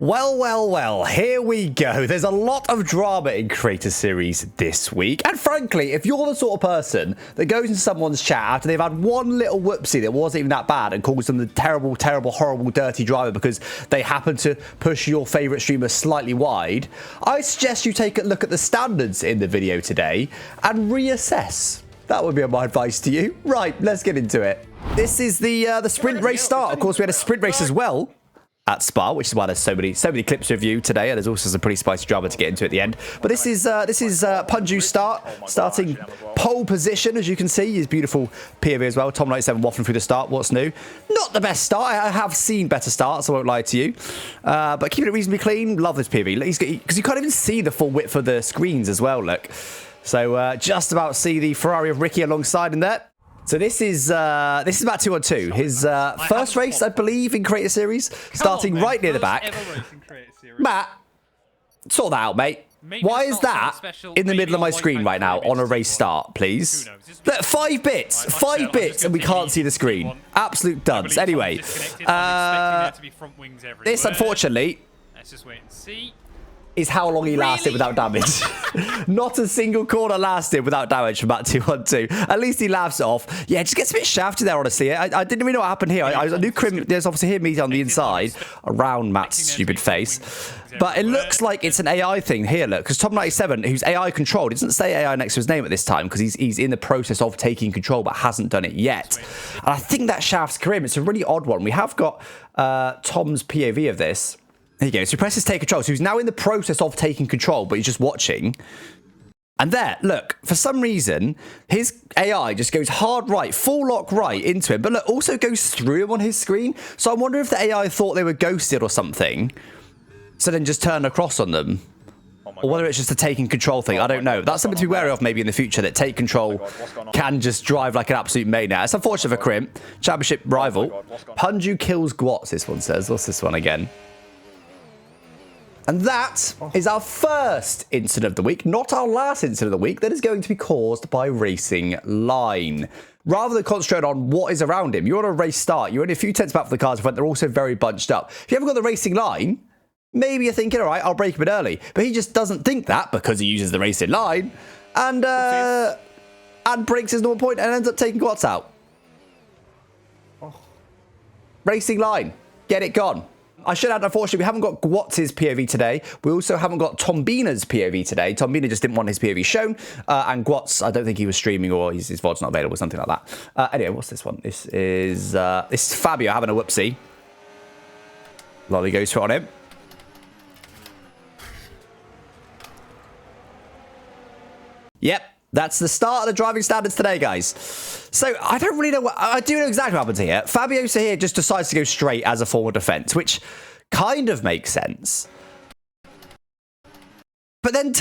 Well, here we go. There's a lot of drama in Creator Series this week. And frankly, if you're the sort of person that goes into someone's chat after they've had one little whoopsie that wasn't even that bad and calls them the terrible, horrible, dirty driver because they happen to push your favourite streamer slightly wide, I suggest you take a look at the standards in the video today and reassess. That would be my advice to you. Right, let's get into it. This is the sprint race start. Of course, we had a sprint race as well at Spa, which is why there's so many clips to review today, and there's also some pretty spicy drama to get into at the end. But this is Punju's starting pole position, as you can see. His beautiful POV as well. Tom 97 waffling through the start. What's new? Not the best start. I have seen better starts, I won't lie to you. But keeping it reasonably clean. Love this POV because you can't even see the full width of the screens as well. Look, so just about see the Ferrari of Ricky alongside in there. So this is about 2-on-2. His first race, I believe, in Creator Series, starting right near the back. Matt, sort that out, mate. Why is that in the middle of my screen right now on a race start, please? Look, 5 bits, and we can't see the screen. Absolute duds. Anyway, this, unfortunately, let's just wait and see. Is how long he lasted without damage. Not a single corner lasted without damage from that 2-on-2. At least he laughs it off. Yeah, it just gets a bit shafted there, honestly. I didn't really know what happened here. I knew Crim, there's obviously him on the inside, around Matt's stupid face. But it looks like it's an AI thing here, look, because Tom 97, who's AI controlled, it doesn't say AI next to his name at this time because he's in the process of taking control but hasn't done it yet. And I think that shafts Karim. It's a really odd one. We have got Tom's POV of this. There you go. So he presses take control. So he's now in the process of taking control, but he's just watching. And there, look, for some reason, his AI just goes hard right, full lock right into him. But look, also goes through him on his screen. So I wonder if the AI thought they were ghosted or something. So then just turn across on them. Or whether it's just a taking control thing. I don't know. That's something to be wary of maybe in the future, that take control can just drive like an absolute maniac. It's unfortunate for Crim. Championship rival. Punju kills Guat, this one says. What's this one again? And that is our first incident of the week, not our last incident of the week, that is going to be caused by Racing Line. Rather than concentrate on what is around him, you're on a race start, you're only a few tenths back for the cars in front, they're also very bunched up. If you haven't got the Racing Line, maybe you're thinking, all right, I'll break a bit early. But he just doesn't think that because he uses the Racing Line and breaks his normal point and ends up taking Guats out. Racing Line, get it gone. I should add, unfortunately, we haven't got Guats' POV today. We also haven't got Tombina's POV today. Tombina just didn't want his POV shown. And Guats, I don't think he was streaming or his VOD's not available, something like that. Anyway, what's this one? This is Fabio having a whoopsie. Lolly goes for it on him. Yep. That's the start of the driving standards today, guys. So I don't really know what... I do know exactly what happens here. Fabio here just decides to go straight as a form of defense, which kind of makes sense. But then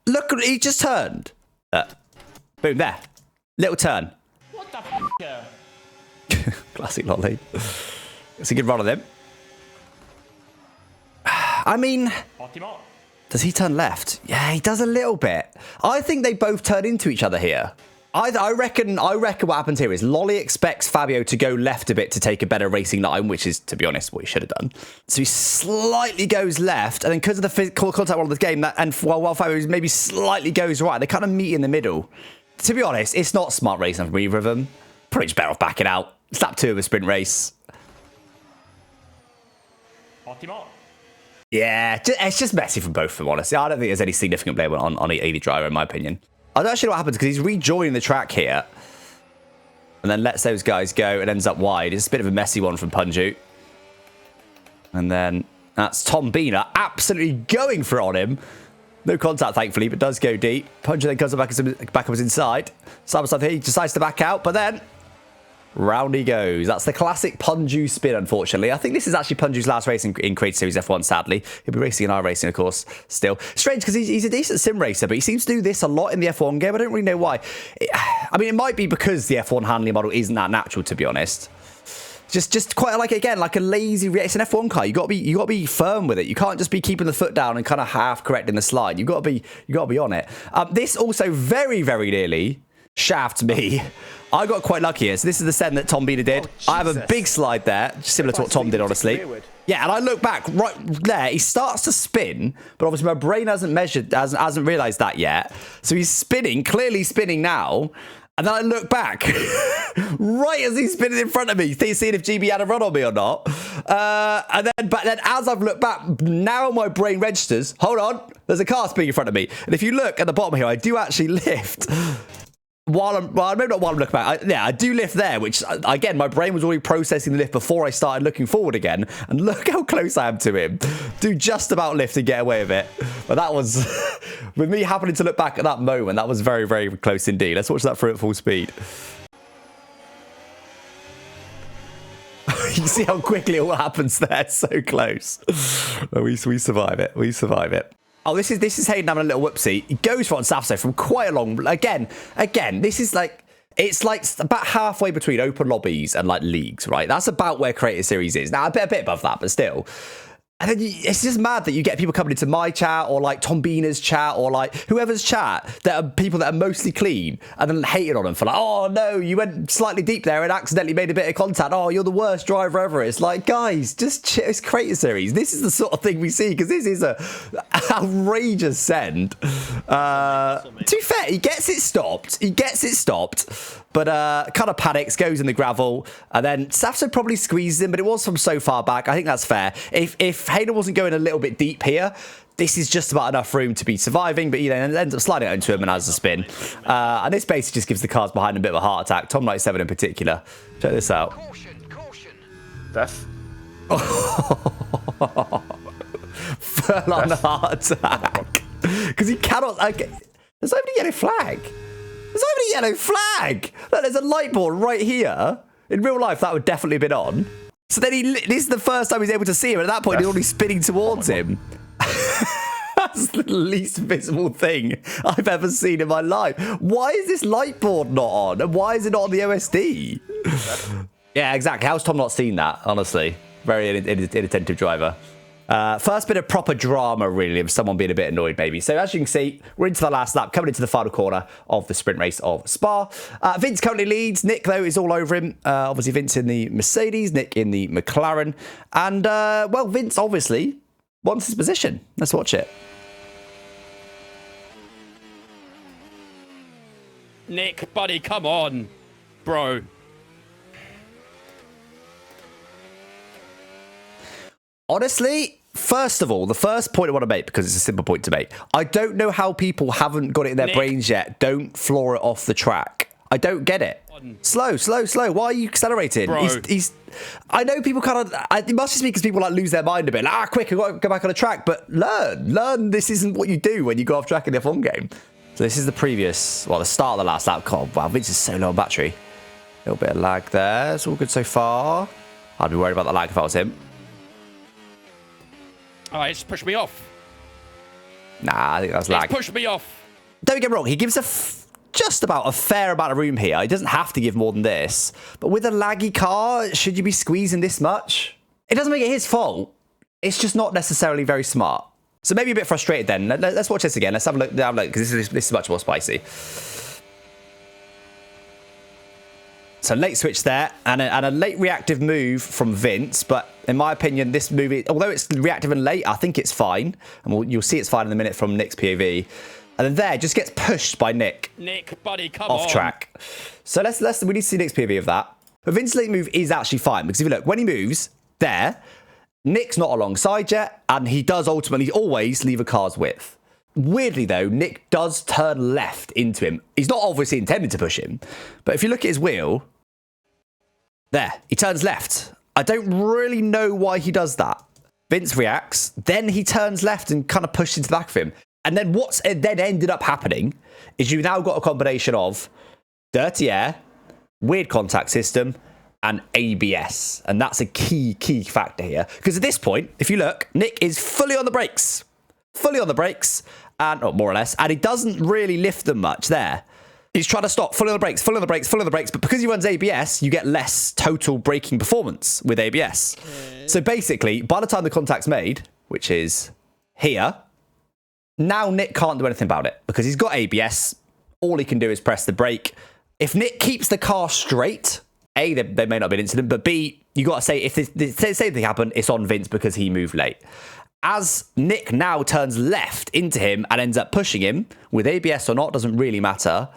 look, he just turned. Boom, there. Little turn. What the f***? Classic Lolly. It's a good run on him. I mean... Does he turn left? Yeah, he does a little bit. I think they both turn into each other here. I reckon what happens here is Lolly expects Fabio to go left a bit to take a better racing line, which is, to be honest, what he should have done. So he slightly goes left, and then because of the physical contact one of the game, while Fabio maybe slightly goes right, they kind of meet in the middle. To be honest, it's not smart racing from either of them. Probably just better off backing out. Slap 2 of a sprint race. Yeah, it's just messy from both of them, honestly. I don't think there's any significant blame on either driver, in my opinion. I don't actually know what happens because he's rejoining the track here. And then lets those guys go and ends up wide. It's a bit of a messy one from Punju. And then that's Tombina absolutely going for it on him. No contact, thankfully, but does go deep. Punju then comes back up his inside. Side here, he decides to back out, but then... round he goes. That's the classic Punju spin, unfortunately. I think this is actually Punju's last race in Creator Series F1, sadly. He'll be racing in our racing, of course, still. Strange, because he's a decent sim racer, but he seems to do this a lot in the F1 game. I don't really know why. I mean, it might be because the F1 handling model isn't that natural, to be honest. Just quite like, again, like a lazy... It's an F1 car. You got to be firm with it. You can't just be keeping the foot down and kind of half correcting the slide. You got to be on it. This also very, very nearly... Shaft me. I got quite lucky here. So this is the send that Tom Bina did. I have a big slide there, similar to what Tom did, honestly. Yeah, and I look back right there. He starts to spin, but obviously my brain hasn't realised that yet. So he's spinning, clearly spinning now. And then I look back, right as he's spinning in front of me, seeing if GB had a run on me or not. But then as I've looked back, now my brain registers, hold on, there's a car spinning in front of me. And if you look at the bottom here, I do actually lift. Maybe not while I'm looking back. I do lift there, which, again, my brain was already processing the lift before I started looking forward again. And look how close I am to him. Do just about lift and get away with it. But that was, with me happening to look back at that moment, that was very, very close indeed. Let's watch that through at full speed. You see how quickly it all happens there. So close. We survive it. We survive it. Oh, this is Hayden having a little whoopsie. He goes for it on Safso from quite a long... Again, this is like... It's like about halfway between open lobbies and like leagues, right? That's about where Creator Series is. Now, a bit above that, but still. And then it's just mad that you get people coming into my chat or like Tom Bina's chat or like whoever's chat that are people that are mostly clean and then hating on them for like, oh no, you went slightly deep there and accidentally made a bit of contact. Oh, you're the worst driver ever. It's like, guys, just chill. It's Creator Series. This is the sort of thing we see because this is a outrageous send. To be fair, he gets it stopped. But kind of panics, goes in the gravel, and then Safso probably squeezes him, but it was from so far back. I think that's fair. If Hayden wasn't going a little bit deep here, this is just about enough room to be surviving, but he then ends up sliding it into him and has a spin. And this basically just gives the cars behind him a bit of a heart attack. Tom 97 in particular. Check this out. Caution. Death. Full-on heart attack. Because he cannot... There's not even a yellow flag. There's not even a yellow flag. Look, there's a light board right here. In real life, that would definitely have been on. So then this is the first time he's able to see him. And at that point, he's already spinning towards him. That's the least visible thing I've ever seen in my life. Why is this light board not on? And why is it not on the OSD? Yeah, exactly. How's Tom not seen that, honestly? Very inattentive driver. First bit of proper drama, really, of someone being a bit annoyed, maybe. So as you can see, we're into the last lap, coming into the final corner of the sprint race of Spa. Vince currently leads. Nick, though, is all over him. Obviously, Vince in the Mercedes, Nick in the McLaren. And, well, Vince, obviously, wants his position. Let's watch it. Nick, buddy, come on, bro. Honestly, first of all, the first point I want to make, because it's a simple point to make, I don't know how people haven't got it in their brains yet. Don't floor it off the track. I don't get it. Slow. Why are you accelerating? I know people kind of... It must just be because people like lose their mind a bit. Like, quick, I've got to go back on the track. But learn. This isn't what you do when you go off track in the F1 game. So this is the previous... Well, the start of the last lap. God, wow, Vince is so low on battery. A little bit of lag there. It's all good so far. I'd be worried about the lag if I was him. Oh, it's pushed me off. Nah, I think that's lag. It's pushed me off. Don't get me wrong. He gives just about a fair amount of room here. He doesn't have to give more than this. But with a laggy car, should you be squeezing this much? It doesn't make it his fault. It's just not necessarily very smart. So maybe a bit frustrated then. Let's watch this again. Let's have a look, because this is much more spicy. So late switch there, and a late reactive move from Vince. But in my opinion, this move, although it's reactive and late, I think it's fine. And you'll see it's fine in a minute from Nick's POV. And then there, just gets pushed by Nick. Nick, buddy, come off track. So we need to see Nick's POV of that. But Vince's late move is actually fine, because if you look, when he moves there, Nick's not alongside yet, and he does ultimately always leave a car's width. Weirdly, though, Nick does turn left into him. He's not obviously intended to push him, but if you look at his wheel, there, he turns left. I don't really know why he does that. Vince reacts, then he turns left and kind of pushes into the back of him. And then what's then ended up happening is you've now got a combination of dirty air, weird contact system, and ABS. And that's a key factor here. Because at this point, if you look, Nick is fully on the brakes. And more or less. And he doesn't really lift them much there. He's trying to stop, fully on the brakes. But because he runs ABS, you get less total braking performance with ABS. Okay. So basically, by the time the contact's made, which is here, now Nick can't do anything about it because he's got ABS all he can do is press the brake. If Nick keeps the car straight, A, there may not be an incident, but B, you got to say, if say something happened, it's on Vince because he moved late. As Nick now turns left into him and ends up pushing him, with ABS or not, doesn't really matter.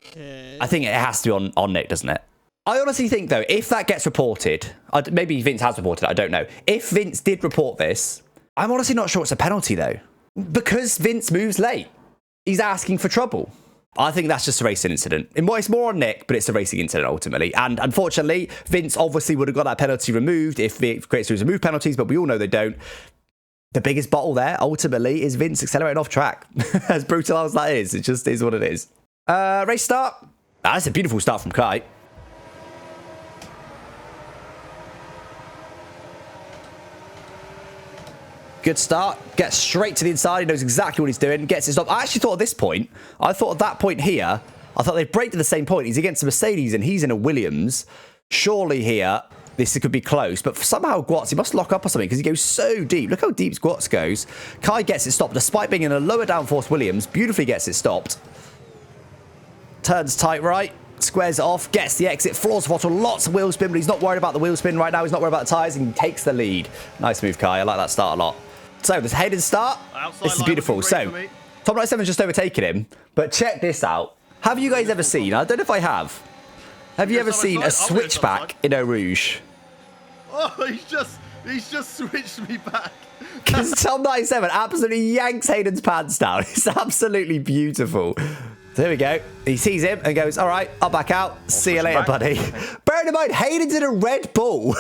Okay. I think it has to be on Nick, doesn't it? I honestly think, though, if that gets reported, maybe Vince has reported it, I don't know. If Vince did report this, I'm honestly not sure it's a penalty, though. Because Vince moves late. He's asking for trouble. I think that's just a racing incident. It's more on Nick, but it's a racing incident ultimately. And unfortunately, Vince obviously would have got that penalty removed if the Create Series remove penalties, but we all know they don't. The biggest bottle there, ultimately, is Vince accelerating off track. As brutal as that is, it just is what it is. Race start. That's a beautiful start from Kai. Good start. Gets straight to the inside. He knows exactly what he's doing. Gets it stopped. I actually thought at this point, I thought at that point here, I thought they'd break to the same point. He's against a Mercedes and he's in a Williams. Surely here, this could be close. But somehow Guat, he must lock up or something because he goes so deep. Look how deep Guat goes. Kai gets it stopped despite being in a lower downforce Williams. Beautifully gets it stopped. Turns tight right. Squares it off. Gets the exit. Floors throttle. Lots of wheel spin, but he's not worried about the wheel spin right now. He's not worried about the tyres and he takes the lead. Nice move, Kai. I like that start a lot. So, this Hayden start, this is beautiful. So, Top 97's just overtaken him, but check this out. Have you guys ever seen, I don't know if I have you ever seen a switchback in Eau Rouge? Oh, he's just switched me back. Because Top 97 absolutely yanks Hayden's pants down. It's absolutely beautiful. So here we go. He sees him and goes, all right, I'll back out. See you later, buddy. Bearing in mind, Hayden's in a Red Bull.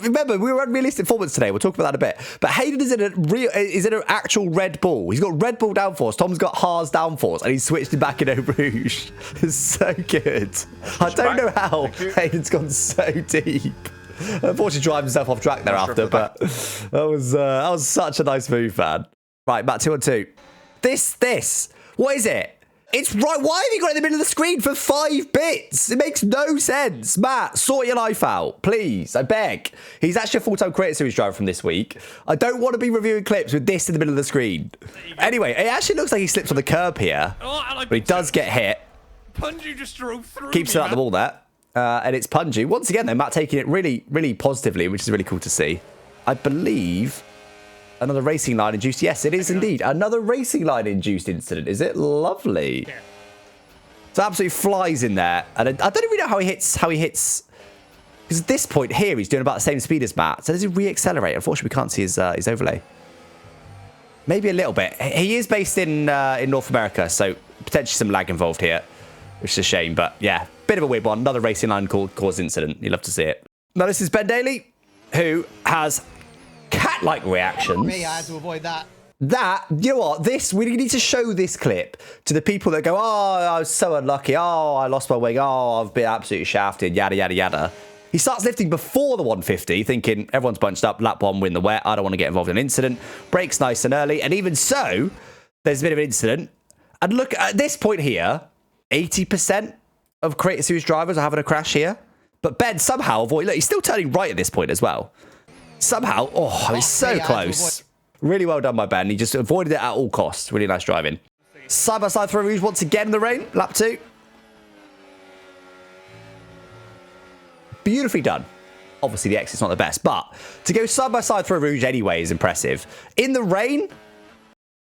Remember, we were on realistic performance today. We'll talk about that in a bit. But Hayden is in an actual Red Bull. He's got Red Bull downforce. Tom's got Haas downforce. And he's switched him back in Eau Rouge. It's so good. I don't know how Hayden's gone so deep. Unfortunately, driving himself off track thereafter. But that was such a nice move, man. Right, back 2-on-2. This. What is it? It's right. Why have you got it in the middle of the screen for 5 bits? It makes no sense. Matt, sort your life out, please. I beg. He's actually a full-time Creator Series driver from this week. I don't want to be reviewing clips with this in the middle of the screen. Anyway, it actually looks like he slips on the curb here. But he does get hit. Punju just drove through. Keeps it out the wall there. And it's Punju. Once again, though, Matt taking it really, really positively, which is really cool to see. I believe... Another racing line induced. Yes, it is indeed. Another racing line induced incident. Is it? Lovely. Yeah. So absolutely flies in there. And I don't even know how he hits. Because at this point here, he's doing about the same speed as Matt. So does he re-accelerate? Unfortunately, we can't see his overlay. Maybe a little bit. He is based in North America, so potentially some lag involved here, which is a shame. But yeah, bit of a weird one. Another racing line caused incident. You love to see it. Now this is Ben Daly, who has cat-like reactions. Me, I had to avoid that. You know what? We need to show this clip to the people that go, oh, I was so unlucky. Oh, I lost my wing. Oh, I've been absolutely shafted. Yada, yada, yada. He starts lifting before the 150, thinking everyone's bunched up. Lap 1, win the wet. I don't want to get involved in an incident. Brakes nice and early. And even so, there's a bit of an incident. And look, at this point here, 80% of Creator Series drivers are having a crash here. But Ben somehow avoided. Look, he's still turning right at this point as well. Somehow, he's so close. Really well done by Ben. He just avoided it at all costs. Really nice driving. Side-by-side through Rouge once again in the rain. Lap 2. Beautifully done. Obviously, the exit's not the best, but to go side-by-side through Rouge anyway is impressive. In the rain,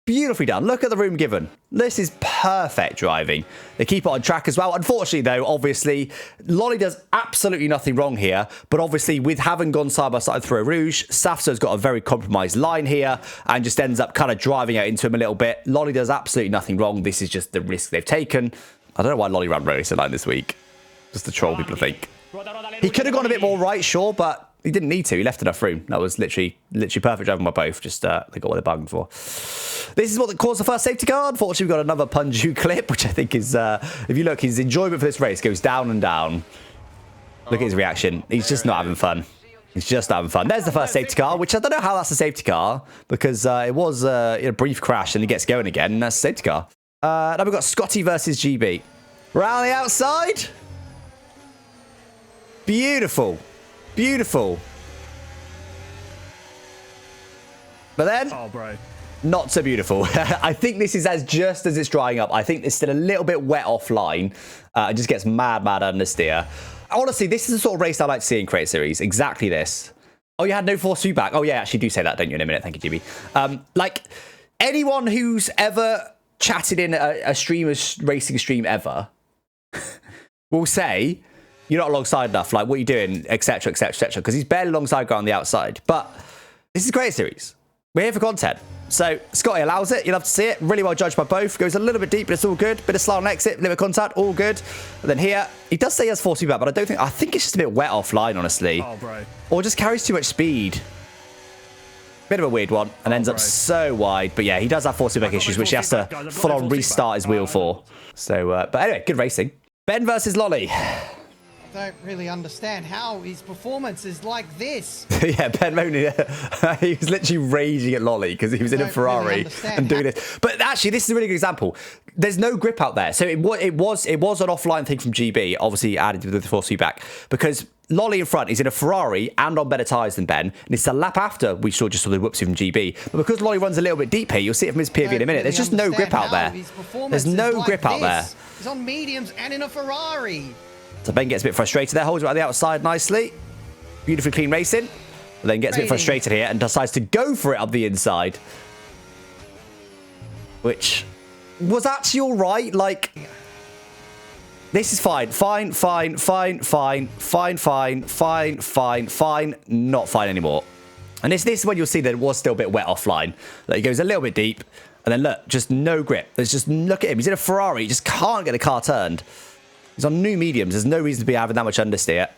beautifully done. Look at the room given. This is perfect driving. They keep it on track as well. Unfortunately, though, obviously, Lolly does absolutely nothing wrong here. But obviously, with having gone side-by-side through a Rouge, Safso's got a very compromised line here and just ends up kind of driving out into him a little bit. Lolly does absolutely nothing wrong. This is just the risk they've taken. I don't know why Lolly ran racing line this week. Just to troll people, I think. He could have gone a bit more right, sure, but he didn't need to. He left enough room. That was literally perfect driving by both. Just they got what they bargained for. This is what caused the first safety car. Unfortunately, we've got another Punju clip, which I think is, if you look, his enjoyment for this race goes down and down. Look at his reaction. He's just not having fun. He's just having fun. There's the first safety car, which I don't know how that's a safety car, because it was a brief crash and he gets going again, and that's a safety car. Now we've got Scotty versus GB. Around the outside. Beautiful. Beautiful. But then... Oh, bro. Not so beautiful. I think this is just as it's drying up. I think it's still a little bit wet offline. It just gets mad understeer. Honestly, this is the sort of race I like to see in Create Series. Exactly this. Oh, you had no force feedback. Oh, yeah, actually do say that, don't you, in a minute. Thank you, GB. Like, anyone who's ever chatted in a racing stream ever will say, you're not alongside enough. Like, what are you doing, etc., etc., etc. Because he's barely alongside Guat on the outside. But this is a Create Series. We're here for content. So, Scotty allows it. You'll have to see it. Really well judged by both. Goes a little bit deep, but it's all good. Bit of slide on exit, limit contact, all good. And then here, he does say he has force feedback, but I think it's just a bit wet offline, honestly. Oh, bro. Or just carries too much speed. Bit of a weird one, and ends up so wide. But yeah, he does have force feedback issues, which he has to full-on restart his wheel for. So, but anyway, good racing. Ben versus Lolly. I don't really understand how his performance is like this. Yeah, Ben Mooney, he was literally raging at Lolly because he was in a Ferrari and doing this. But actually, this is a really good example. There's no grip out there. So it was an offline thing from GB, obviously added with the force feedback, because Lolly in front is in a Ferrari and on better tyres than Ben. And it's a lap after we just saw the whoopsie from GB. But because Lolly runs a little bit deep here, you'll see it from his POV in a minute. There's just no grip out there. There's no grip out there. He's on mediums and in a Ferrari. So Ben gets a bit frustrated there, holds it right on the outside nicely. Beautifully clean racing. But then gets a bit frustrated here and decides to go for it up the inside. Which was actually all right. Like, this is fine. Fine. Not fine anymore. And this is when you'll see that it was still a bit wet offline. Like, he goes a little bit deep. And then look, just no grip. There's just, look at him. He's in a Ferrari. He just can't get the car turned. He's on new mediums. There's no reason to be having that much understeer.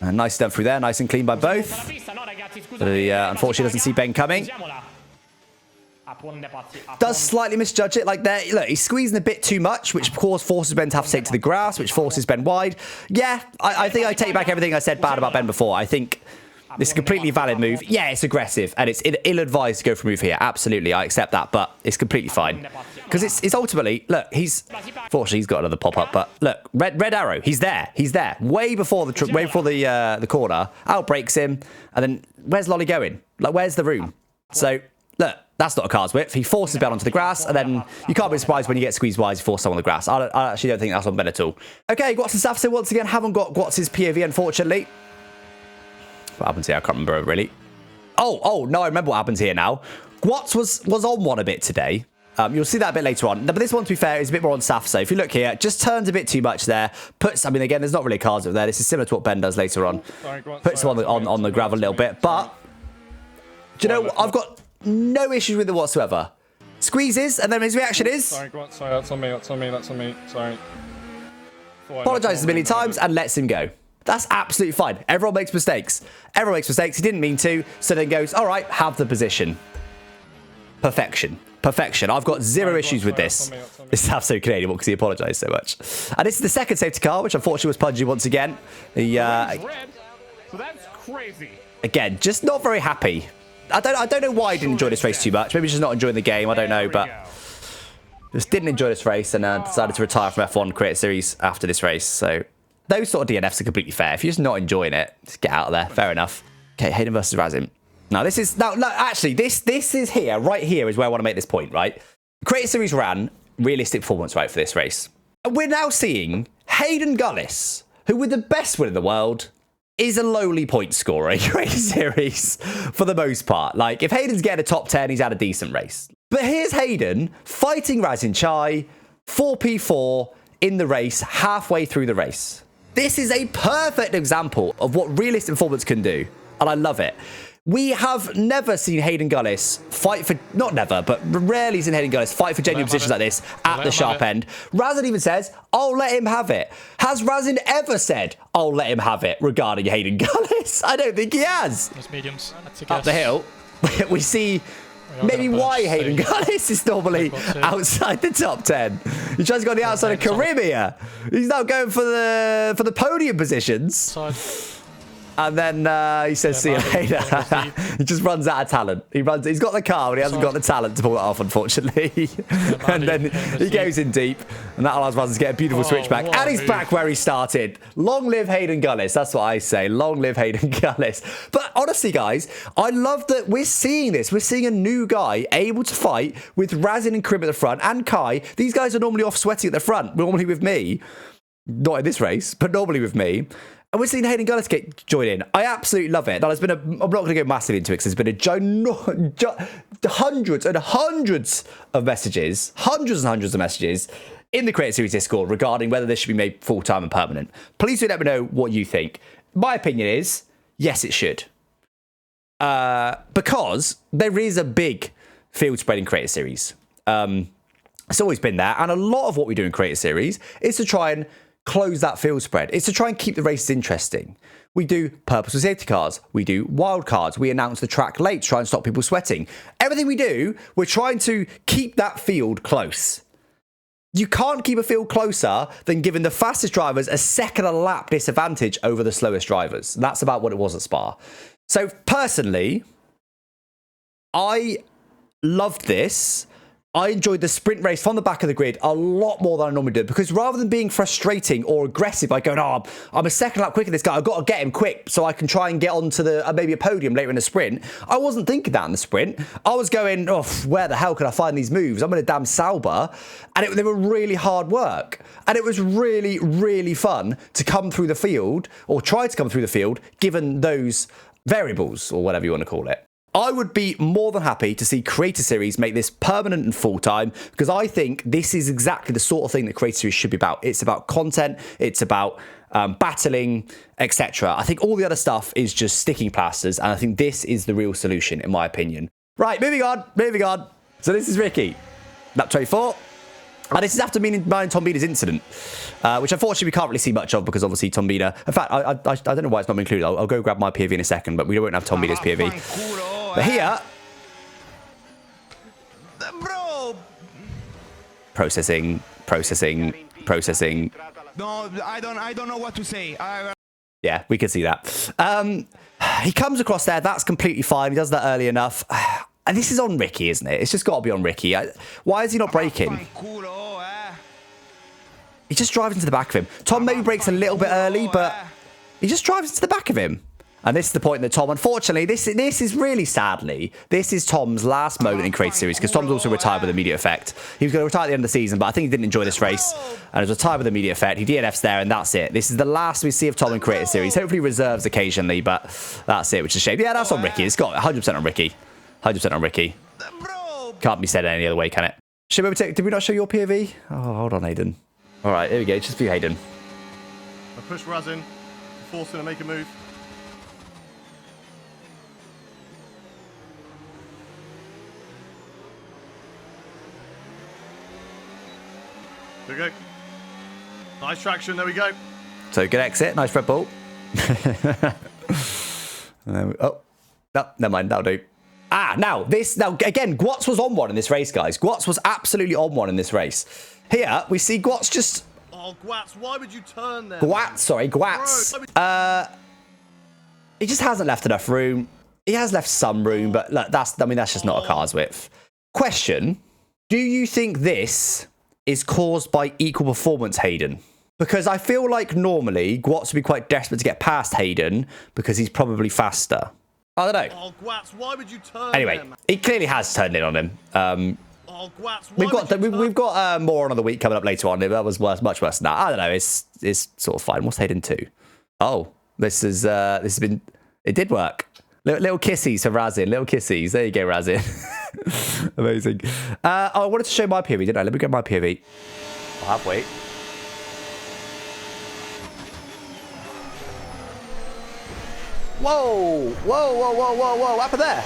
And nice done through there. Nice and clean by both. But he unfortunately doesn't see Ben coming. Does slightly misjudge it. Like there, look, he's squeezing a bit too much, which of course forces Ben to have to take to the grass, which forces Ben wide. Yeah, I think I take back everything I said bad about Ben before. I think this is a completely valid move. Yeah, it's aggressive, and it's ill-advised to go for a move here. Absolutely, I accept that, but it's completely fine. Because it's ultimately, look, fortunately, he's got another pop-up, but look, red arrow, he's there. Way before the corner, outbreaks him, and then where's Lolly going? Like, where's the room? So, look, that's not a car's width. He forces Ben onto the grass, and then you can't be surprised when you get squeezed wide, you force someone on the grass. I actually don't think that's on Ben at all. Okay, Guats and Safso once again haven't got Guats' POV, unfortunately. What happens here? I can't remember, really. Oh, no, I remember what happens here now. Guats was on one a bit today. You'll see that a bit later on. But this one, to be fair, is a bit more on Saf. So if you look here, just turns a bit too much there. I mean, again, there's not really cars over there. This is similar to what Ben does later on. Puts him on the gravel a little bit. But, do you know, I've got no issues with it whatsoever. Squeezes, and then his reaction is... Sorry, that's on me. Sorry. Apologises a million times and lets him go. That's absolutely fine. Everyone makes mistakes. He didn't mean to. So then goes, all right, have the position. Perfection. I've got zero issues with this. This sounds so Canadian because he apologised so much. And this is the second safety car, which unfortunately was Punju once again. Red, so that's crazy. Again, just not very happy. I don't know why he didn't enjoy this race too much. Maybe he's just not enjoying the game. I don't know, but just didn't enjoy this race and decided to retire from F1 Create Series after this race. So those sort of DNFs are completely fair. If you're just not enjoying it, just get out of there. Fair enough. Okay, Hayden versus Razim. Now, this is... Now, actually, this is here. Right here is where I want to make this point, right? Create Series ran realistic performance, right, for this race. And we're now seeing Hayden Gullis, who with the best win in the world, is a lowly point scorer in Create Series for the most part. Like, if Hayden's getting a top 10, he's had a decent race. But here's Hayden fighting Razin Chai, 4p4 in the race, halfway through the race. This is a perfect example of what realistic performance can do. And I love it. We have never seen Hayden Gullis fight for, not never, but rarely seen Hayden Gullis fight for genuine positions like this at the sharp end. Razin even says, I'll let him have it. Has Razin ever said, I'll let him have it regarding Hayden Gullis? I don't think he has. Those mediums. Up the hill, we see maybe why Hayden Gullis is normally outside the top 10. He tries to go on the outside of Caribbean. He's now going for the podium positions. And then he says, see you later. He just runs out of talent. He's got the car, but he hasn't got the talent to pull it off, unfortunately. And then he goes in deep, and that allows Razin to get a beautiful switchback. And he's back where he started. Long live Hayden Gullis. That's what I say. Long live Hayden Gullis. But honestly, guys, I love that we're seeing this. We're seeing a new guy able to fight with Razin and Crim at the front, and Kai. These guys are normally off sweating at the front, normally with me. Not in this race, but normally with me. And we're seeing Hayden Gullis get joined in. I absolutely love it. Now, I'm not going to go massively into it because there's been hundreds and hundreds of messages, in the Creator Series Discord regarding whether this should be made full-time and permanent. Please do let me know what you think. My opinion is, yes, it should. Because there is a big field spread in Creator Series. It's always been there. And a lot of what we do in Creator Series is to try and close that field spread. It's to try and keep the races interesting. We do purposeful safety cars. We do wild cards. We announce the track late to try and stop people sweating. Everything we do, we're trying to keep that field close. You can't keep a field closer than giving the fastest drivers a second a lap disadvantage over the slowest drivers. That's about what it was at Spa. So personally, I loved this. I enjoyed the sprint race from the back of the grid a lot more than I normally do, because rather than being frustrating or aggressive by going, oh, I'm a second lap quicker than this guy, I've got to get him quick so I can try and get onto the maybe a podium later in the sprint. I wasn't thinking that in the sprint. I was going, oh, where the hell can I find these moves? I'm in a damn Sauber. And they were really hard work. And it was really, really fun to come through the field, or try to come through the field, given those variables, or whatever you want to call it. I would be more than happy to see Creator Series make this permanent and full-time, because I think this is exactly the sort of thing that Creator Series should be about. It's about content, it's about battling, etc. I think all the other stuff is just sticking plasters, and I think this is the real solution, in my opinion. Right, moving on. So this is Ricky, lap 24. And this is after mine and Tom Bina's incident, which unfortunately we can't really see much of, because obviously Tom Bina... In fact, I don't know why it's not been included. I'll go grab my POV in a second, but we won't have Tom Bina's POV. But here... Bro! Processing. No, I don't know what to say. Yeah, we can see that. He comes across there. That's completely fine. He does that early enough. And this is on Ricky, isn't it? It's just got to be on Ricky. Why is he not braking? He just drives into the back of him. Tom maybe brakes a little bit early, but he just drives into the back of him. And this is the point that Tom, unfortunately, this is really sadly, this is Tom's last moment in Creator Series, because Tom's also retired with immediate effect. He was going to retire at the end of the season, but I think he didn't enjoy this race. And it was retired with immediate effect. He DNFs there, and that's it. This is the last we see of Tom in Creator Series. Hopefully reserves occasionally, but that's it, which is a shame. Yeah, that's on Ricky. It's got 100% on Ricky. 100% on Ricky. Can't be said any other way, can it? Should we did we not show your POV? Oh, hold on, Hayden. All right, here we go. Just for you, Hayden. I push Razin, force him to make a move. There we go. Nice traction, there we go. So good exit, nice Red Bull. Oh, no, never mind, that'll do. Now again, Guats was on one in this race, guys. Guats was absolutely on one in this race. Here, we see Guats just... Oh, Guats, why would you turn there? Guats. He just hasn't left enough room. He has left some room, but look, that's just not a car's width. Question, do you think this is caused by equal performance, Hayden? Because I feel like normally Guats would be quite desperate to get past Hayden because he's probably faster. I don't know. Oh, Guats, why would you turn Anyway, there, he clearly has turned in on him. Oh, Guats, we've got more on the week coming up later on. That was much worse than that. I don't know. It's sort of fine. What's Hayden 2? Oh, this has been. It did work. Little kissies for Razin. Little kissies. There you go, Razin. Amazing. I wanted to show my POV, didn't I? Let me get my POV. Oh, halfway. Whoa! What happened there?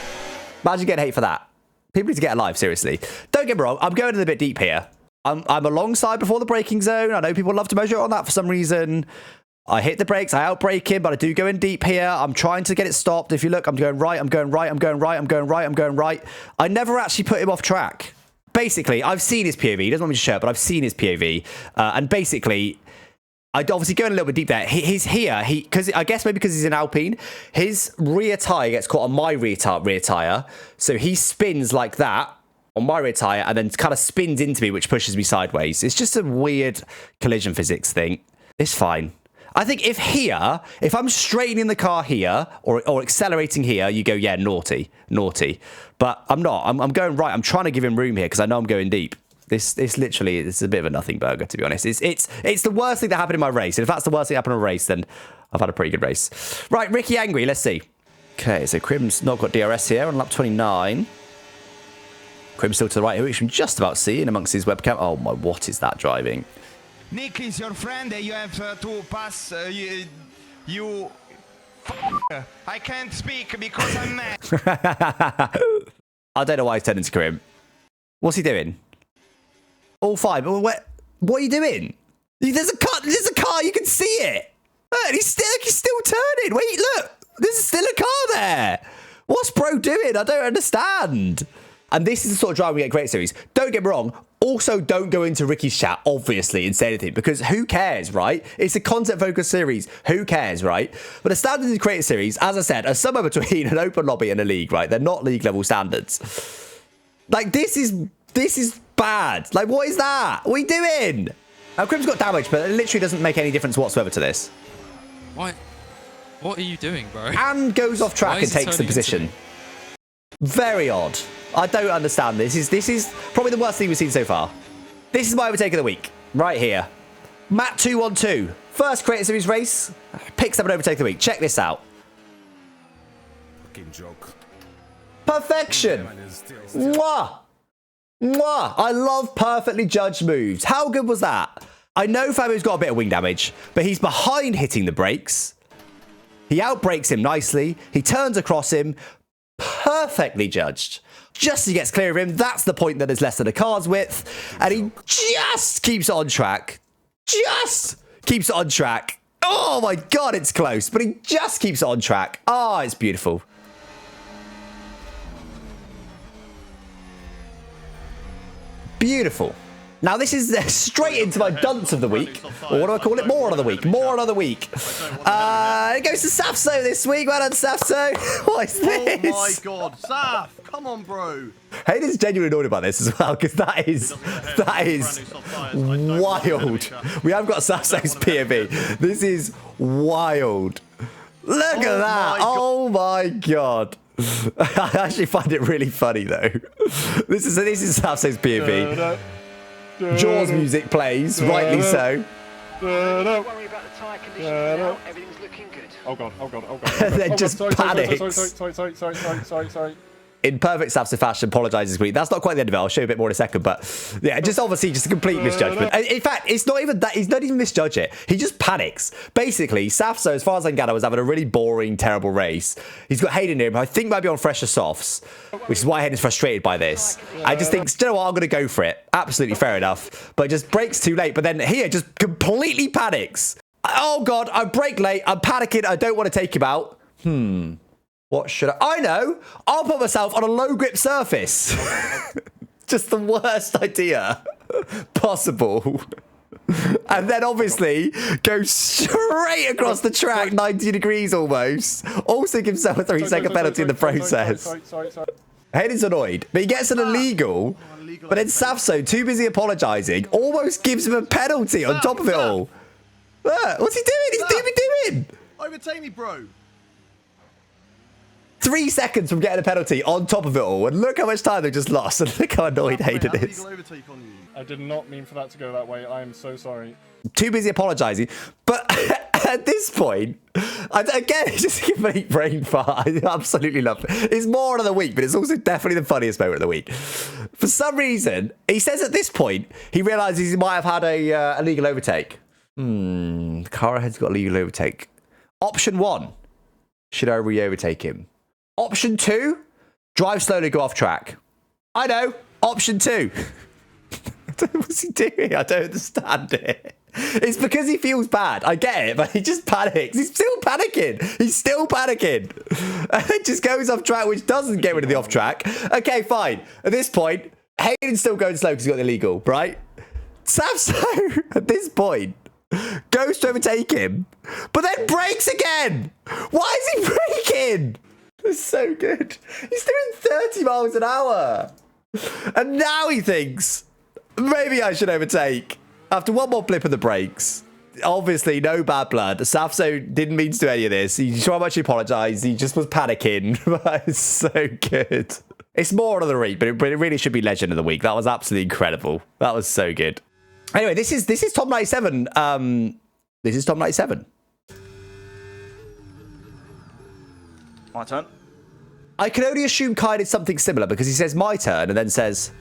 Imagine getting hate for that. People need to get alive, seriously. Don't get me wrong, I'm going in a bit deep here. I'm alongside before the braking zone. I know people love to measure on that for some reason. I hit the brakes, I outbrake him, but I do go in deep here. I'm trying to get it stopped. If you look, I'm going right, I'm going right, I'm going right, I'm going right, I'm going right. I never actually put him off track. Basically, I've seen his POV. He doesn't want me to share it, but I've seen his POV. And basically, I'd obviously going a little bit deep there. He's here. Because I guess maybe because he's in Alpine, his rear tyre gets caught on my rear tyre. So he spins like that on my rear tyre and then kind of spins into me, which pushes me sideways. It's just a weird collision physics thing. It's fine. I think if I'm straightening the car here or accelerating here, you go, yeah, naughty. But I'm not. I'm going right. I'm trying to give him room here because I know I'm going deep. This literally is a bit of a nothing burger, to be honest. It's the worst thing that happened in my race. And if that's the worst thing that happened in a race, then I've had a pretty good race. Right, Ricky Angry, let's see. Okay, so Crim's not got DRS here on lap 29. Crim's still to the right here, which I'm just about seeing amongst his webcam. Oh my, what is that driving? Nick is your friend. You have to pass. You. I can't speak because I'm mad. I don't know why he's turning to Crim. What's he doing? All fine. But what are you doing? There's a car. You can see it. Look, he's still turning. Wait, look. There's still a car there. What's bro doing? I don't understand. And this is the sort of drive we get great series. Don't get me wrong. Also, don't go into Ricky's chat, obviously, and say anything, because who cares, right? It's a content-focused series. Who cares, right? But the standards in Creator Series, as I said, are somewhere between an open lobby and a league, right? They're not league-level standards. Like, this is bad. Like, what is that? What are you doing? Now, Crim's got damage, but it literally doesn't make any difference whatsoever to this. What are you doing, bro? And goes off track and takes the position. Very odd. I don't understand this. This is probably the worst thing we've seen so far. This is my overtake of the week. Right here. Matt 212. First Creator Series race. Picks up an overtake of the week. Check this out. Perfection. Mwah. Mwah. I love perfectly judged moves. How good was that? I know Fabio's got a bit of wing damage, but he's behind hitting the brakes. He outbrakes him nicely. He turns across him. Perfectly judged. Just as he gets clear of him, that's the point that is less than a car's width. And he just keeps it on track. Just keeps it on track. Oh my God, it's close. But he just keeps it on track. Oh, it's beautiful. Beautiful. Now, this is straight into my dunce of the week. Or what do I call it? Moron of the week. Moron of the week. It goes to Safso this week. Well done, Safso. What is this? Oh my God. Saf, come on, bro. Hayden's genuinely annoyed about this as well, because that is wild. We have got Safso's POV. This is wild. Look at that. Oh my God. I actually find it really funny, though. This is Safso's POV. Jaws music plays, rightly so. Don't worry about the tyre conditions now. Everything's looking good. Oh God. And then just panics. Sorry. In perfect Safso fashion, apologises. That's not quite the end of it. I'll show you a bit more in a second. But yeah, just obviously just a complete misjudgment. In fact, it's not even that. He's not even misjudge it. He just panics. Basically, Safso, as far as I can gather, was having a really boring, terrible race. He's got Hayden here, who I think might be on fresher softs, which is why Hayden's frustrated by this. I just think, you know what, I'm going to go for it. Absolutely fair enough. But just brakes too late. But then here, just completely panics. Oh God, I brake late. I'm panicking. I don't want to take him out. What should I know. I'll put myself on a low grip surface. Just the worst idea possible. And then obviously go straight across the track, 90 degrees almost. Also gives himself a 3-second penalty in the process. Hayden's annoyed, but he gets an illegal. But then Safso, too busy apologising, almost gives him a penalty on top of it all. Look, what's he doing? He's doing. Overtake me, bro. 3 seconds from getting a penalty on top of it all. And look how much time they just lost. And look how annoyed Hayden is. I did not mean for that to go that way. I am so sorry. Too busy apologising. But at this point, again, it's just a complete brain fart. I absolutely love it. It's Moron of the week, but it's also definitely the funniest moment of the week. For some reason, he says at this point, he realises he might have had a legal overtake. The car ahead's got a legal overtake. Option 1, should I re-overtake him? Option 2, drive slowly, go off track. I know. Option 2. What's he doing? I don't understand it. It's because he feels bad. I get it, but he just panics. He's still panicking. And it just goes off track, which doesn't get rid of the off track. Okay, fine. At this point, Hayden's still going slow because he's got the illegal, right? Safso, at this point, Goes to overtake him, but then brakes again. Why is he braking? It's so good. He's doing 30 miles an hour. And now he thinks, maybe I should overtake. After one more blip of the brakes. Obviously, no bad blood. Safso didn't mean to do any of this. He so much apologised. He just was panicking. It's so good. It's more of the week, but it really should be Legend of the Week. That was absolutely incredible. That was so good. Anyway, this is Tom 97. This is Tom 97. My turn. I can only assume Kai did something similar because he says my turn and then says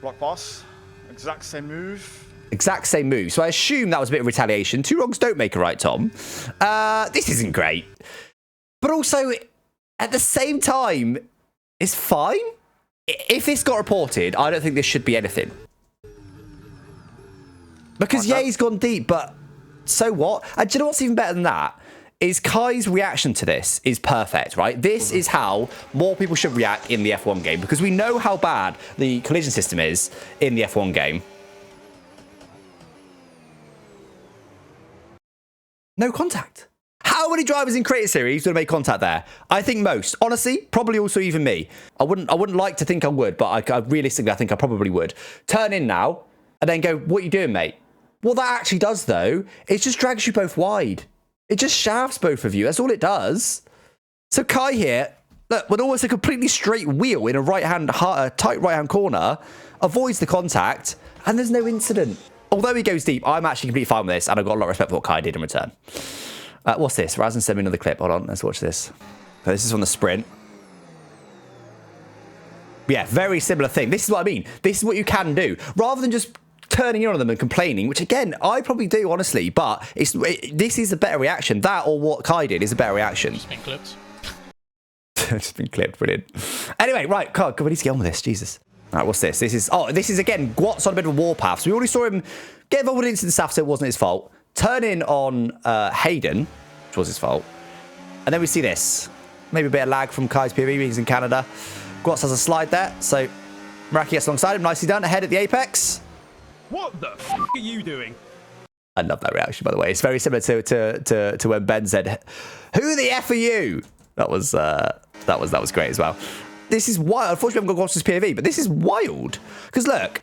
Block pass. Exact same move. exact same move. So I assume that was a bit of retaliation. Two wrongs don't make a right, Tom. This isn't great. But also, at the same time, it's fine. If this got reported, I don't think this should be anything. Because, yeah, he's gone deep, but so what? And do you know what's even better than that? Is Kai's reaction to this is perfect, right? This is how more people should react in the F1 game, because we know how bad the collision system is in the F1 game. No contact. How many drivers in Creator Series would have made contact there? I think most. Honestly, probably also even me. I wouldn't like to think I would, but I realistically, I think I probably would. Turn in now and then go, what are you doing, mate? What that actually does, though, is just drags you both wide. It just shafts both of you. That's all it does. So Kai here, look, with almost a completely straight wheel in a tight right-hand corner, avoids the contact, and there's no incident. Although he goes deep, I'm actually completely fine with this, and I've got a lot of respect for what Kai did in return. What's this? Razin sent me another clip. Hold on, let's watch this. So this is on the sprint. Yeah, very similar thing. This is what I mean. This is what you can do. Rather than just turning in on them and complaining, which again, I probably do, honestly, but this is a better reaction. That or what Kai did is a better reaction. Just been clipped. Just been clipped, brilliant. Anyway, right, Kai, we need to get on with this, Jesus. All right, what's this? This is again, Guat's on a bit of a warpath. So we already saw him get involved into the staff, so it wasn't his fault. Turn in on Hayden, which was his fault. And then we see this. Maybe a bit of lag from Kai's POV, he's in Canada. Guat has a slide there, so Maraki gets alongside him, nicely done, ahead at the apex. What the f*** are you doing? I love that reaction, by the way. It's very similar to when Ben said, "Who the F are you?" That was great as well. This is wild. Unfortunately, we haven't got Guat's POV, but this is wild. Because look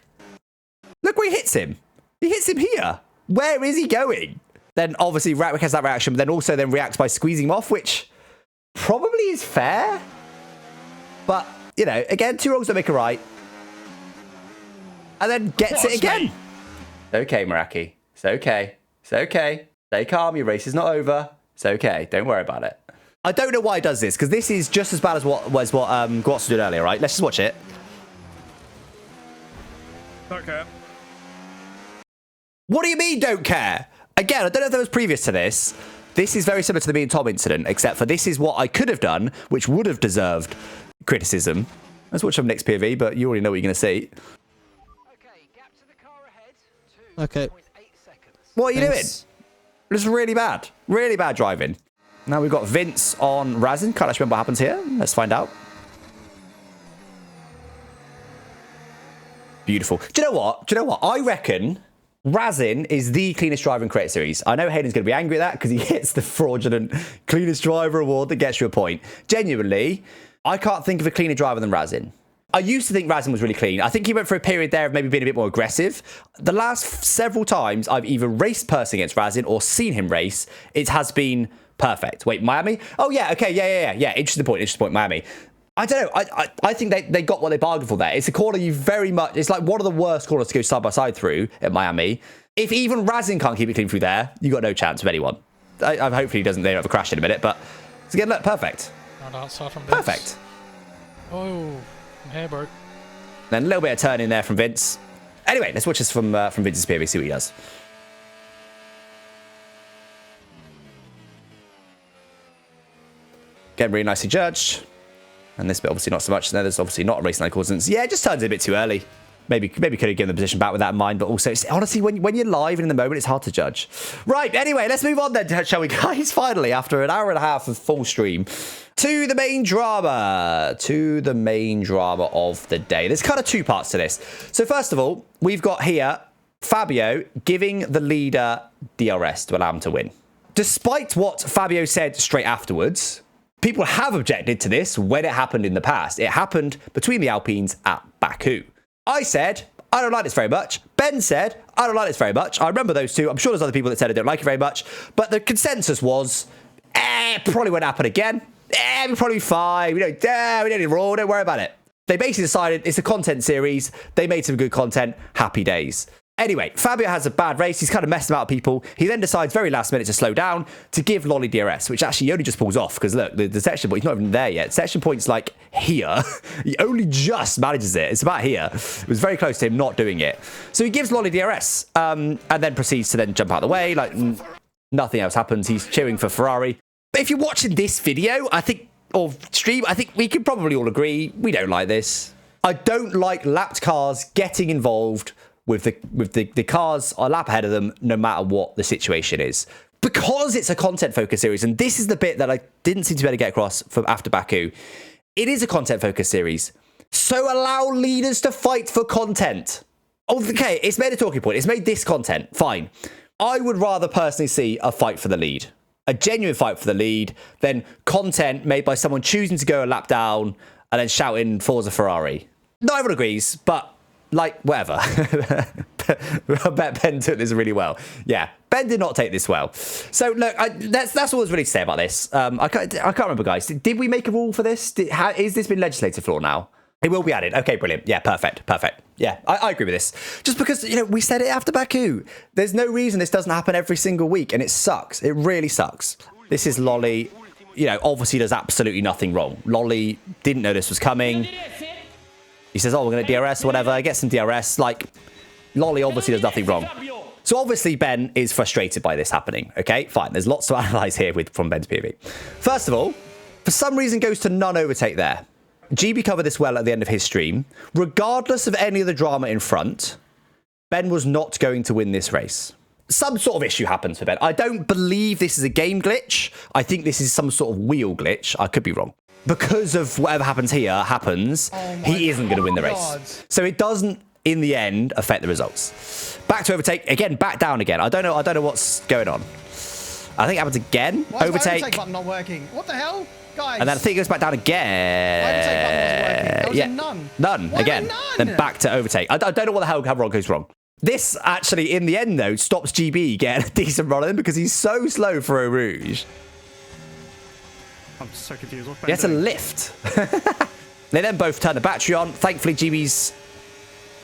where he hits him. He hits him here. Where is he going? Then obviously Ratwick has that reaction, but then also reacts by squeezing him off, which probably is fair. But, you know, again, two wrongs don't make a right. And then gets it again. Mate. Okay, Maraki. It's okay. It's okay. Stay calm. Your race is not over. It's okay. Don't worry about it. I don't know why he does this, because this is just as bad as what Guat's did earlier, right? Let's just watch it. Don't care. What do you mean, don't care? Again, I don't know if that was previous to this. This is very similar to the me and Tom incident, except for this is what I could have done, which would have deserved criticism. Let's watch some next POV, but you already know what you're going to see. Okay, gap to the car ahead. 2.8 seconds. What are you doing? This is really bad. Really bad driving. Now we've got Vince on Razin. Can't actually remember what happens here. Let's find out. Beautiful. Do you know what? I reckon Razin is the cleanest driver in Creator Series. I know Hayden's going to be angry at that because he hits the fraudulent cleanest driver award that gets you a point. Genuinely, I can't think of a cleaner driver than Razin. I used to think Razin was really clean. I think he went for a period there of maybe being a bit more aggressive. The last several times I've either raced person against Razin or seen him race, it has been perfect. Wait, Miami? Oh, yeah, okay, yeah. Interesting point, Miami. I don't know. I think they got what they bargained for there. It's a corner you very much... It's like one of the worst corners to go side-by-side through at Miami. If even Razin can't keep it clean through there, you got no chance with anyone. Hopefully they don't have a crash in a minute, but... Again, look, perfect. Not outside from Vince. Perfect. Oh, I'm here, bro. Then a little bit of turn in there from Vince. Anyway, let's watch this from Vince's POV, see what he does. Again, really nicely judged. And this bit obviously not so much. There's obviously not a race line coincidence. Yeah, it just turns it a bit too early. Maybe could have given the position back with that in mind, but also, honestly, when you're live and in the moment, it's hard to judge. Right, anyway, let's move on then, shall we, guys? Finally, after an hour and a half of full stream, to the main drama. To the main drama of the day. There's kind of two parts to this. So first of all, we've got here Fabio giving the leader DRS to allow him to win. Despite what Fabio said straight afterwards, people have objected to this when it happened in the past. It happened between the Alpines at Baku. I said, I don't like this very much. Ben said, I don't like this very much. I remember those two. I'm sure there's other people that said I don't like it very much. But the consensus was, probably won't happen again. We'll probably be fine. We don't need a rule. Don't worry about it. They basically decided it's a content series. They made some good content. Happy days. Anyway, Fabio has a bad race. He's kind of messing about people. He then decides very last minute to slow down to give Lolly DRS, which actually he only just pulls off because look, the section point, he's not even there yet. Section point's like here. He only just manages it. It's about here. It was very close to him not doing it. So he gives Lolly DRS and then proceeds to then jump out of the way. Like nothing else happens. He's cheering for Ferrari. But if you're watching this video, or stream, I think we can probably all agree we don't like this. I don't like lapped cars getting involved with the cars a lap ahead of them, no matter what the situation is. Because it's a content-focused series, and this is the bit that I didn't seem to be able to get across from after Baku. It is a content-focused series. So allow leaders to fight for content. Okay, it's made a talking point. It's made this content. Fine. I would rather personally see a fight for the lead. A genuine fight for the lead than content made by someone choosing to go a lap down and then shouting Forza Ferrari. Not everyone agrees, but like, whatever. I bet Ben took this really well. Yeah, Ben did not take this well. So, look, that's all there's really to say about this. I can't remember, guys. Did we make a rule for this? Is this been legislated for now? It will be added. Okay, brilliant. Yeah, perfect. Yeah, I agree with this. Just because, we said it after Baku. There's no reason this doesn't happen every single week, and it sucks. It really sucks. This is Lolly. Obviously does absolutely nothing wrong. Lolly didn't know this was coming. He says, we're going to DRS or whatever. I get some DRS. Like, Lolly obviously does nothing wrong. So obviously Ben is frustrated by this happening. Okay, fine. There's lots to analyze here from Ben's POV. First of all, for some reason goes to none overtake there. GB covered this well at the end of his stream. Regardless of any of the drama in front, Ben was not going to win this race. Some sort of issue happens for Ben. I don't believe this is a game glitch. I think this is some sort of wheel glitch. I could be wrong. Because of whatever happens here he isn't going to win the race. So it doesn't, in the end, affect the results. Back to overtake. Again, back down again. I don't know what's going on. I think it happens again. Why is overtake. my overtake button not working? What the hell? Guys. And then I think it goes back down again. My overtake button wasn't working. There was a none. None Why again. None? Then back to overtake. I don't know what the hell goes wrong. This actually, in the end, though, stops GB getting a decent run on him because he's so slow for Eau Rouge. I'm so confused. He has to lift. They then both turn the battery on. Thankfully, GB's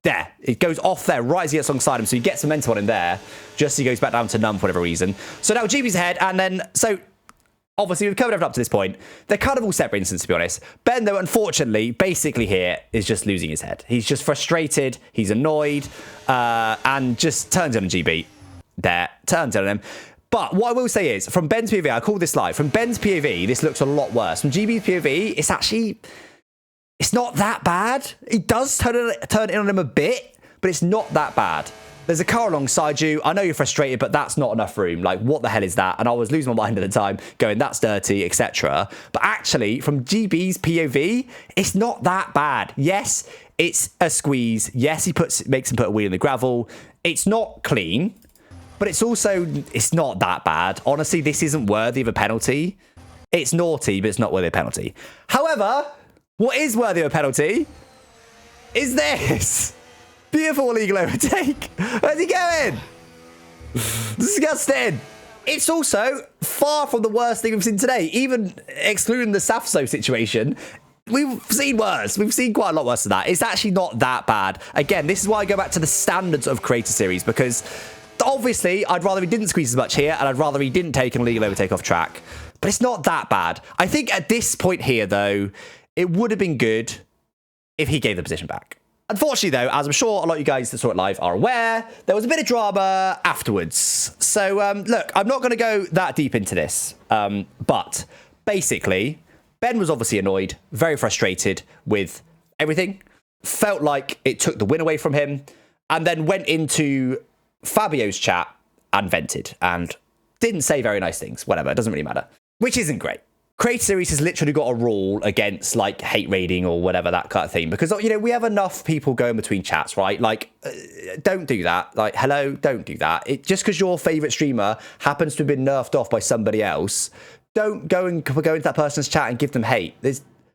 there. It goes off there right as he gets alongside him. So he gets momentum on him there. Just so he goes back down to none for whatever reason. So now GB's ahead. And then, so obviously we've covered everything up to this point. They're kind of all separate instances, to be honest. Ben, though, unfortunately, basically here is just losing his head. He's just frustrated. He's annoyed. And just turns on GB. There. Turns on him. But what I will say is, from Ben's POV, I call this live. From Ben's POV, this looks a lot worse. From GB's POV, it's not that bad. It does turn in on him a bit, but it's not that bad. There's a car alongside you. I know you're frustrated, but that's not enough room. Like, what the hell is that? And I was losing my mind at the time, going, that's dirty, etc. But actually, from GB's POV, it's not that bad. Yes, it's a squeeze. Yes, he makes him put a wheel in the gravel. It's not clean. But it's not that bad. Honestly, this isn't worthy of a penalty. It's naughty, but it's not worthy of a penalty. However, what is worthy of a penalty is this. Beautiful illegal overtake. Where's he going? Disgusting. It's also far from the worst thing we've seen today. Even excluding the Safso situation, we've seen worse. We've seen quite a lot worse than that. It's actually not that bad. Again, this is why I go back to the standards of Creator Series, because obviously, I'd rather he didn't squeeze as much here, and I'd rather he didn't take an illegal overtake off track. But it's not that bad. I think at this point here, though, it would have been good if he gave the position back. Unfortunately, though, as I'm sure a lot of you guys that saw it live are aware, there was a bit of drama afterwards. So, look, I'm not going to go that deep into this. But basically, Ben was obviously annoyed, very frustrated with everything, felt like it took the win away from him, and then went into Fabio's chat and vented and didn't say very nice things. Whatever, it doesn't really matter. Which isn't great. Creator Series has literally got a rule against like hate raiding or whatever, that kind of thing, because, you know, we have enough people going between chats, right? Like, don't do that. Like, hello, don't do that. Just because your favorite streamer happens to have been nerfed off by somebody else, don't go into that person's chat and give them hate.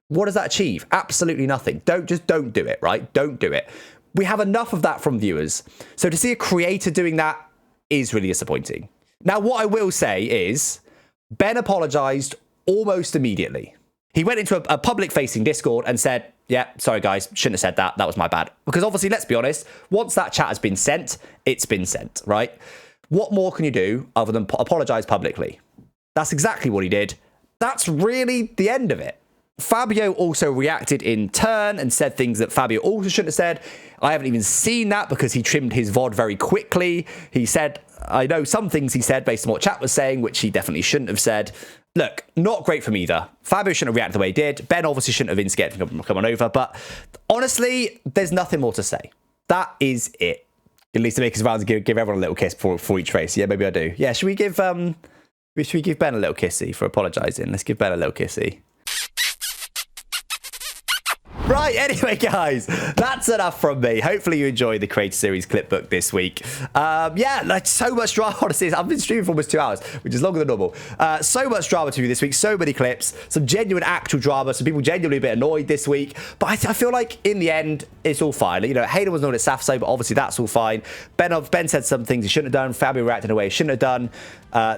What does that achieve? Absolutely nothing. Just don't do it, right? Don't do it. We have enough of that from viewers. So to see a creator doing that is really disappointing. Now, what I will say is Ben apologized almost immediately. He went into a public-facing Discord and said, yeah, sorry, guys, shouldn't have said that. That was my bad. Because obviously, let's be honest, once that chat has been sent, it's been sent, right? What more can you do other than apologize publicly? That's exactly what he did. That's really the end of it. Fabio also reacted in turn and said things that Fabio also shouldn't have said. I haven't even seen that because he trimmed his VOD very quickly. He said, I know some things he said based on what chat was saying, which he definitely shouldn't have said. Look, not great from either. Fabio shouldn't have reacted the way he did. Ben obviously shouldn't have instigated him to come on over. But honestly, there's nothing more to say. That is it. At least to make his rounds and give everyone a little kiss before each race. Yeah, maybe I do. Yeah, should we give Ben a little kissy for apologising? Let's give Ben a little kissy. Right, anyway, guys, that's enough from me. Hopefully you enjoyed the Creator Series Clipbook this week. Yeah, like so much drama, honestly. I've been streaming for almost 2 hours, which is longer than normal. So much drama to me this week, so many clips, some genuine actual drama, some people genuinely a bit annoyed this week. But I feel like in the end, it's all fine. You know, Hayden was known at Safso, but obviously that's all fine. Ben said some things he shouldn't have done. Fabio reacted in a way he shouldn't have done.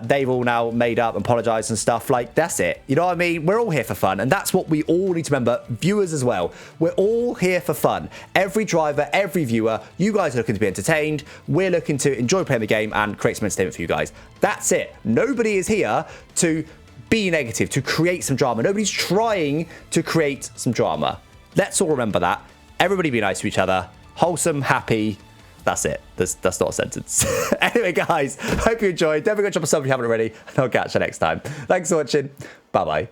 They've all now made up and apologized and stuff. Like, that's it. You know what I mean? We're all here for fun, and that's what we all need to remember. Viewers as well. We're all here for fun. Every driver, every viewer, you guys are looking to be entertained. We're looking to enjoy playing the game and create some entertainment for you guys. That's it. Nobody is here to be negative, to create some drama. Nobody's trying to create some drama. Let's all remember that. Everybody be nice to each other. Wholesome, happy. That's it. That's not a sentence. Anyway, guys, hope you enjoyed. Don't forget to drop a sub if you haven't already, and I'll catch you next time. Thanks for watching. Bye-bye.